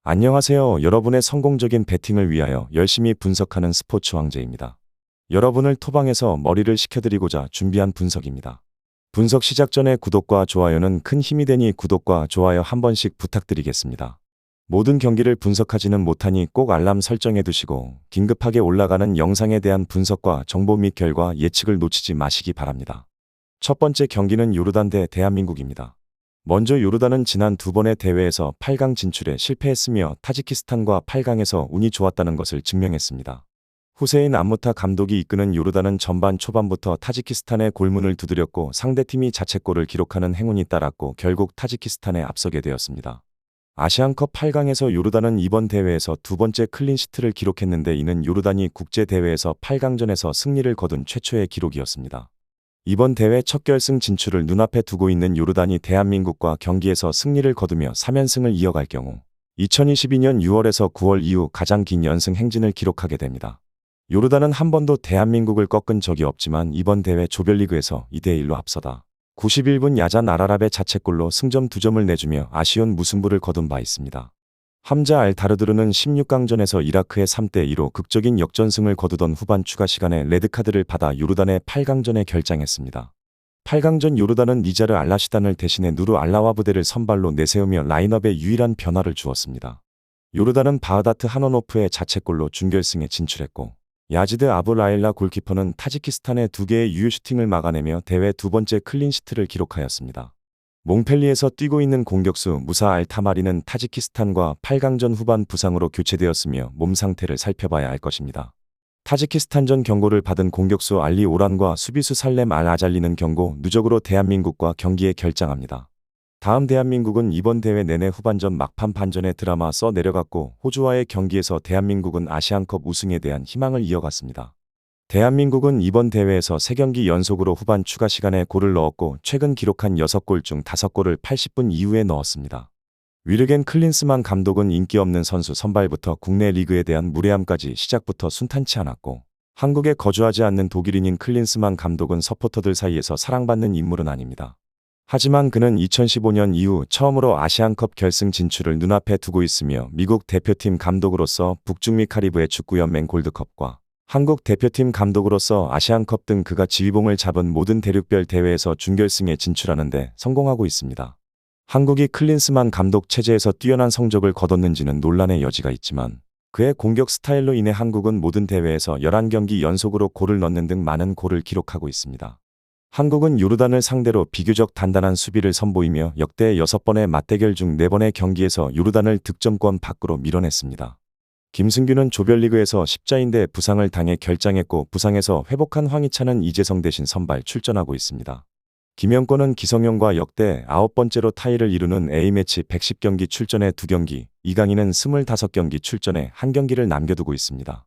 안녕하세요. 여러분의 성공적인 배팅을 위하여 열심히 분석하는 스포츠 황제입니다. 여러분을 토방에서 머리를 식혀드리고자 준비한 분석입니다. 분석 시작 전에 구독과 좋아요는 큰 힘이 되니 구독과 좋아요 한 번씩 부탁드리겠습니다. 모든 경기를 분석하지는 못하니 꼭 알람 설정해 두시고 긴급하게 올라가는 영상에 대한 분석과 정보 및 결과 예측을 놓치지 마시기 바랍니다. 첫 번째 경기는 요르단 대 대한민국입니다. 먼저 요르단은 지난 두 번의 대회에서 8강 진출에 실패했으며 타지키스탄과 8강에서 운이 좋았다는 것을 증명했습니다. 후세인 암무타 감독이 이끄는 요르단은 전반 초반부터 타지키스탄의 골문을 두드렸고 상대팀이 자책골을 기록하는 행운이 따랐고 결국 타지키스탄에 앞서게 되었습니다. 아시안컵 8강에서 요르단은 이번 대회에서 두 번째 클린시트를 기록했는데 이는 요르단이 국제대회에서 8강전에서 승리를 거둔 최초의 기록이었습니다. 이번 대회 첫 결승 진출을 눈앞에 두고 있는 요르단이 대한민국과 경기에서 승리를 거두며 3연승을 이어갈 경우 2022년 6월에서 9월 이후 가장 긴 연승 행진을 기록하게 됩니다. 요르단은 한 번도 대한민국을 꺾은 적이 없지만 이번 대회 조별리그에서 2대1로 앞서다 91분 야잔 아라랍의 자책골로 승점 2점을 내주며 아쉬운 무승부를 거둔 바 있습니다. 함자 알 다르드르는 16강전에서 이라크의 3대2로 극적인 역전승을 거두던 후반 추가 시간에 레드카드를 받아 요르단의 8강전에 결장했습니다. 8강전 요르단은 니자르 알라시단을 대신해 누르 알라와 부대를 선발로 내세우며 라인업에 유일한 변화를 주었습니다. 요르단은 바흐다트 하노노프의 자책골로 준결승에 진출했고 야지드 아부 라일라 골키퍼는 타지키스탄의 2개의 유효 슈팅을 막아내며 대회 두 번째 클린시트를 기록하였습니다. 몽펠리에서 뛰고 있는 공격수 무사 알 타마리는 타지키스탄과 8강전 후반 부상으로 교체되었으며 몸 상태를 살펴봐야 할 것입니다. 타지키스탄전 경고를 받은 공격수 알리 오란과 수비수 살렘 알 아잘리는 경고 누적으로 대한민국과 경기에 결장합니다. 다음 대한민국은 이번 대회 내내 후반전 막판 반전에 드라마 써 내려갔고 호주와의 경기에서 대한민국은 아시안컵 우승에 대한 희망을 이어갔습니다. 대한민국은 이번 대회에서 3경기 연속으로 후반 추가 시간에 골을 넣었고 최근 기록한 6골 중 5골을 80분 이후에 넣었습니다. 위르겐 클린스만 감독은 인기 없는 선수 선발부터 국내 리그에 대한 무례함까지 시작부터 순탄치 않았고 한국에 거주하지 않는 독일인인 클린스만 감독은 서포터들 사이에서 사랑받는 인물은 아닙니다. 하지만 그는 2015년 이후 처음으로 아시안컵 결승 진출을 눈앞에 두고 있으며 미국 대표팀 감독으로서 북중미 카리브해 축구연맹 골드컵과 한국 대표팀 감독으로서 아시안컵 등 그가 지휘봉을 잡은 모든 대륙별 대회에서 준결승에 진출하는 데 성공하고 있습니다. 한국이 클린스만 감독 체제에서 뛰어난 성적을 거뒀는지는 논란의 여지가 있지만 그의 공격 스타일로 인해 한국은 모든 대회에서 11경기 연속으로 골을 넣는 등 많은 골을 기록하고 있습니다. 한국은 요르단을 상대로 비교적 단단한 수비를 선보이며 역대 6번의 맞대결 중 4번의 경기에서 요르단을 득점권 밖으로 밀어냈습니다. 김승규는 조별리그에서 십자인대 부상을 당해 결장했고 부상에서 회복한 황희찬은 이재성 대신 선발 출전하고 있습니다. 김영권은 기성용과 역대 9번째로 타이를 이루는 A매치 110경기 출전에 2경기, 이강인은 25경기 출전에 1경기를 남겨두고 있습니다.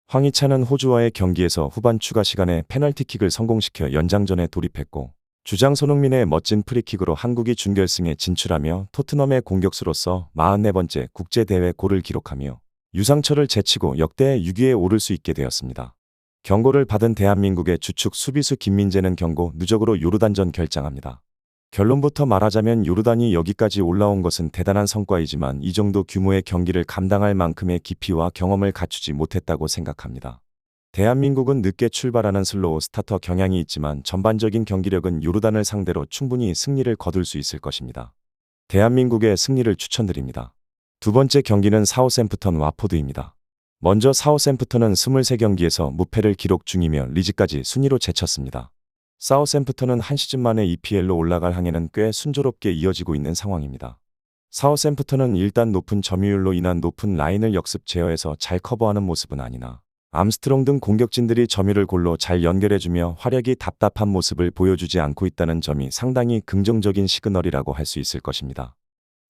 황희찬은 호주와의 경기에서 후반 추가 시간에 페널티킥을 성공시켜 연장전에 돌입했고 주장 손흥민의 멋진 프리킥으로 한국이 준결승에 진출하며 토트넘의 공격수로서 44번째 국제대회 골을 기록하며 유상철을 제치고 역대 6위에 오를 수 있게 되었습니다. 경고를 받은 대한민국의 주축 수비수 김민재는 경고 누적으로 요르단전 결장합니다. 결론부터 말하자면 요르단이 여기까지 올라온 것은 대단한 성과이지만 이 정도 규모의 경기를 감당할 만큼의 깊이와 경험을 갖추지 못했다고 생각합니다. 대한민국은 늦게 출발하는 슬로우 스타터 경향이 있지만 전반적인 경기력은 요르단을 상대로 충분히 승리를 거둘 수 있을 것입니다. 대한민국의 승리를 추천드립니다. 두 번째 경기는 사우샘프턴 와포드입니다. 먼저 사우샘프턴은 23경기에서 무패를 기록 중이며 리즈까지 순위로 제쳤습니다. 사우샘프턴은 한 시즌 만에 EPL로 올라갈 항해는 꽤 순조롭게 이어지고 있는 상황입니다. 사우샘프턴은 일단 높은 점유율로 인한 높은 라인을 역습 제어해서 잘 커버하는 모습은 아니나 암스트롱 등 공격진들이 점유를 골로 잘 연결해주며 화력이 답답한 모습을 보여주지 않고 있다는 점이 상당히 긍정적인 시그널이라고 할 수 있을 것입니다.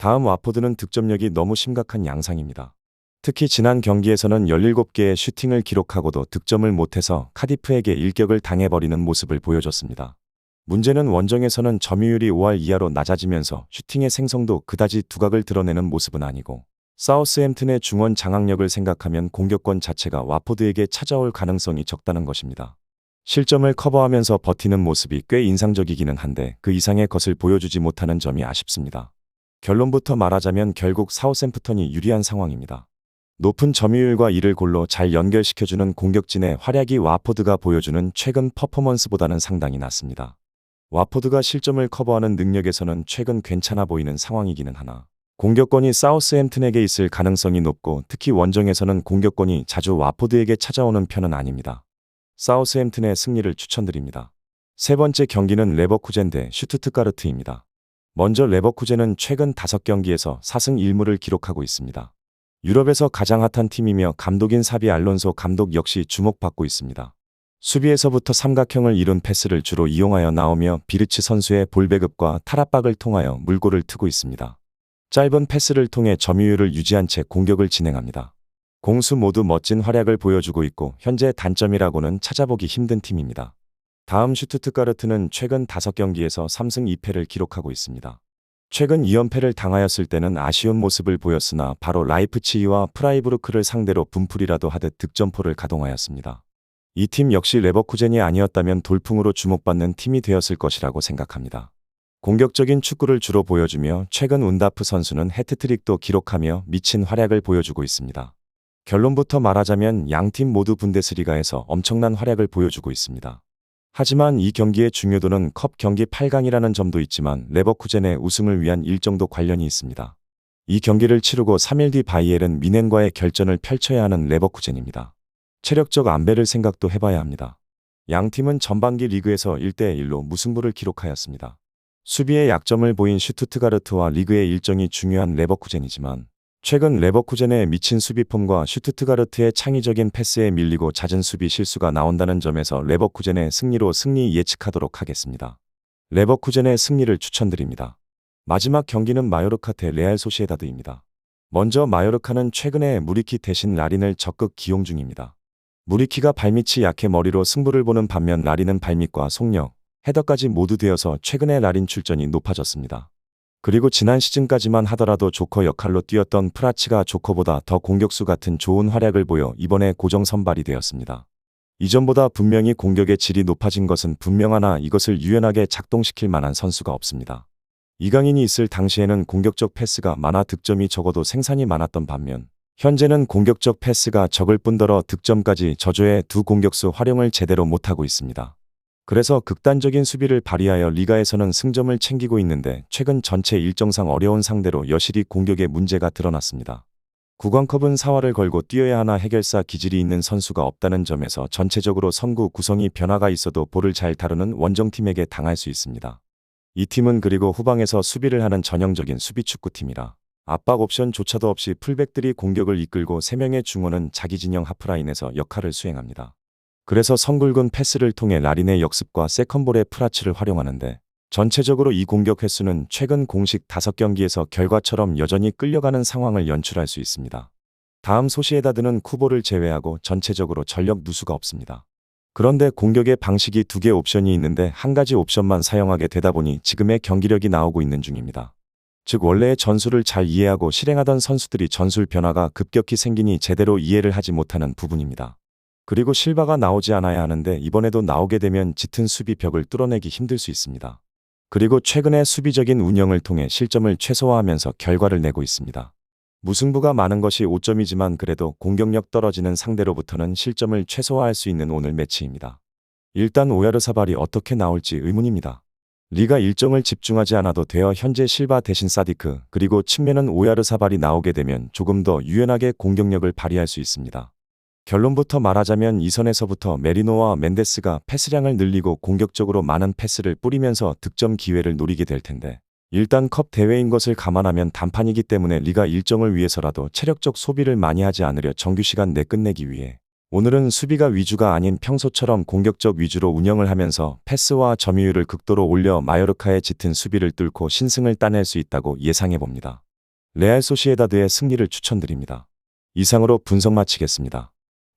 다음 와포드는 득점력이 너무 심각한 양상입니다. 특히 지난 경기에서는 17개의 슈팅을 기록하고도 득점을 못해서 카디프에게 일격을 당해버리는 모습을 보여줬습니다. 문제는 원정에서는 점유율이 5할 이하로 낮아지면서 슈팅의 생성도 그다지 두각을 드러내는 모습은 아니고 사우스햄튼의 중원 장악력을 생각하면 공격권 자체가 와포드에게 찾아올 가능성이 적다는 것입니다. 실점을 커버하면서 버티는 모습이 꽤 인상적이기는 한데 그 이상의 것을 보여주지 못하는 점이 아쉽습니다. 결론부터 말하자면 결국 사우샘프턴이 유리한 상황입니다. 높은 점유율과 이를 골로 잘 연결시켜주는 공격진의 활약이 와포드가 보여주는 최근 퍼포먼스보다는 상당히 낮습니다. 와포드가 실점을 커버하는 능력에서는 최근 괜찮아 보이는 상황이기는 하나 공격권이 사우스햄튼에게 있을 가능성이 높고 특히 원정에서는 공격권이 자주 와포드에게 찾아오는 편은 아닙니다. 사우스햄튼의 승리를 추천드립니다. 세 번째 경기는 레버쿠젠 대 슈투트가르트입니다. 먼저 레버쿠젠은 최근 5경기에서 4승 1무를 기록하고 있습니다. 유럽에서 가장 핫한 팀이며 감독인 사비 알론소 감독 역시 주목받고 있습니다. 수비에서부터 삼각형을 이룬 패스를 주로 이용하여 나오며 비르츠 선수의 볼 배급과 탈압박을 통하여 물꼬를 트고 있습니다. 짧은 패스를 통해 점유율을 유지한 채 공격을 진행합니다. 공수 모두 멋진 활약을 보여주고 있고 현재 단점이라고는 찾아보기 힘든 팀입니다. 다음 슈투트가르트는 최근 5경기에서 3승 2패를 기록하고 있습니다. 최근 2연패를 당하였을 때는 아쉬운 모습을 보였으나 바로 라이프치히와 프라이부르크를 상대로 분풀이라도 하듯 득점포를 가동하였습니다. 이 팀 역시 레버쿠젠이 아니었다면 돌풍으로 주목받는 팀이 되었을 것이라고 생각합니다. 공격적인 축구를 주로 보여주며 최근 운다프 선수는 해트트릭도 기록하며 미친 활약을 보여주고 있습니다. 결론부터 말하자면 양팀 모두 분데스리가에서 엄청난 활약을 보여주고 있습니다. 하지만 이 경기의 중요도는 컵 경기 8강이라는 점도 있지만 레버쿠젠의 우승을 위한 일정도 관련이 있습니다. 이 경기를 치르고 3일 뒤 바이에른 뮌헨과의 결전을 펼쳐야 하는 레버쿠젠입니다. 체력적 안배를 생각도 해봐야 합니다. 양팀은 전반기 리그에서 1대1로 무승부를 기록하였습니다. 수비에 약점을 보인 슈투트가르트와 리그의 일정이 중요한 레버쿠젠이지만 최근 레버쿠젠의 미친 수비폼과 슈투트가르트의 창의적인 패스에 밀리고 잦은 수비 실수가 나온다는 점에서 레버쿠젠의 승리로 승리 예측하도록 하겠습니다. 레버쿠젠의 승리를 추천드립니다. 마지막 경기는 마요르카 대 레알 소시에다드입니다. 먼저 마요르카는 최근에 무리키 대신 라린을 적극 기용 중입니다. 무리키가 발밑이 약해 머리로 승부를 보는 반면 라린은 발밑과 속력, 헤더까지 모두 되어서 최근에 라린 출전이 높아졌습니다. 그리고 지난 시즌까지만 하더라도 조커 역할로 뛰었던 프라치가 조커보다 더 공격수 같은 좋은 활약을 보여 이번에 고정 선발이 되었습니다. 이전보다 분명히 공격의 질이 높아진 것은 분명하나 이것을 유연하게 작동시킬 만한 선수가 없습니다. 이강인이 있을 당시에는 공격적 패스가 많아 득점이 적어도 생산이 많았던 반면 현재는 공격적 패스가 적을 뿐더러 득점까지 저조해 두 공격수 활용을 제대로 못하고 있습니다. 그래서 극단적인 수비를 발휘하여 리가에서는 승점을 챙기고 있는데 최근 전체 일정상 어려운 상대로 여실히 공격에 문제가 드러났습니다. 구강컵은 사활을 걸고 뛰어야 하나 해결사 기질이 있는 선수가 없다는 점에서 전체적으로 선구 구성이 변화가 있어도 볼을 잘 다루는 원정팀에게 당할 수 있습니다. 이 팀은 그리고 후방에서 수비를 하는 전형적인 수비축구팀이라 압박 옵션조차도 없이 풀백들이 공격을 이끌고 3명의 중원은 자기 진영 하프라인에서 역할을 수행합니다. 그래서 성굵은 패스를 통해 라린의 역습과 세컨볼의 프라치를 활용하는데 전체적으로 이 공격 횟수는 최근 공식 5경기에서 결과처럼 여전히 끌려가는 상황을 연출할 수 있습니다. 다음 소시에다드는 쿠보를 제외하고 전체적으로 전력 누수가 없습니다. 그런데 공격의 방식이 2개 옵션이 있는데 한 가지 옵션만 사용하게 되다 보니 지금의 경기력이 나오고 있는 중입니다. 즉 원래의 전술을 잘 이해하고 실행하던 선수들이 전술 변화가 급격히 생기니 제대로 이해를 하지 못하는 부분입니다. 그리고 실바가 나오지 않아야 하는데 이번에도 나오게 되면 짙은 수비 벽을 뚫어내기 힘들 수 있습니다. 그리고 최근에 수비적인 운영을 통해 실점을 최소화하면서 결과를 내고 있습니다. 무승부가 많은 것이 오점이지만 그래도 공격력 떨어지는 상대로부터는 실점을 최소화할 수 있는 오늘 매치입니다. 일단 오야르사발이 어떻게 나올지 의문입니다. 리가 일정을 집중하지 않아도 되어 현재 실바 대신 사디크 그리고 측면은 오야르사발이 나오게 되면 조금 더 유연하게 공격력을 발휘할 수 있습니다. 결론부터 말하자면 이 선에서부터 메리노와 멘데스가 패스량을 늘리고 공격적으로 많은 패스를 뿌리면서 득점 기회를 노리게 될 텐데 일단 컵 대회인 것을 감안하면 단판이기 때문에 리가 일정을 위해서라도 체력적 소비를 많이 하지 않으려 정규 시간 내 끝내기 위해 오늘은 수비가 위주가 아닌 평소처럼 공격적 위주로 운영을 하면서 패스와 점유율을 극도로 올려 마요르카의 짙은 수비를 뚫고 신승을 따낼 수 있다고 예상해봅니다. 레알 소시에다드의 승리를 추천드립니다. 이상으로 분석 마치겠습니다.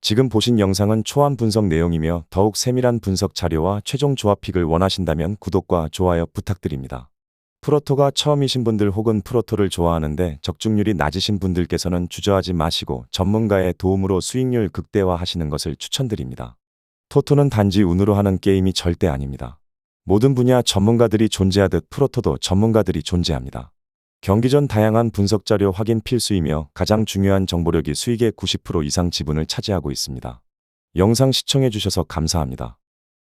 지금 보신 영상은 초안 분석 내용이며 더욱 세밀한 분석 자료와 최종 조합픽을 원하신다면 구독과 좋아요 부탁드립니다. 프로토가 처음이신 분들 혹은 프로토를 좋아하는데 적중률이 낮으신 분들께서는 주저하지 마시고 전문가의 도움으로 수익률 극대화하시는 것을 추천드립니다. 토토는 단지 운으로 하는 게임이 절대 아닙니다. 모든 분야 전문가들이 존재하듯 프로토도 전문가들이 존재합니다. 경기 전 다양한 분석 자료 확인 필수이며 가장 중요한 정보력이 수익의 90% 이상 지분을 차지하고 있습니다. 영상 시청해 주셔서 감사합니다.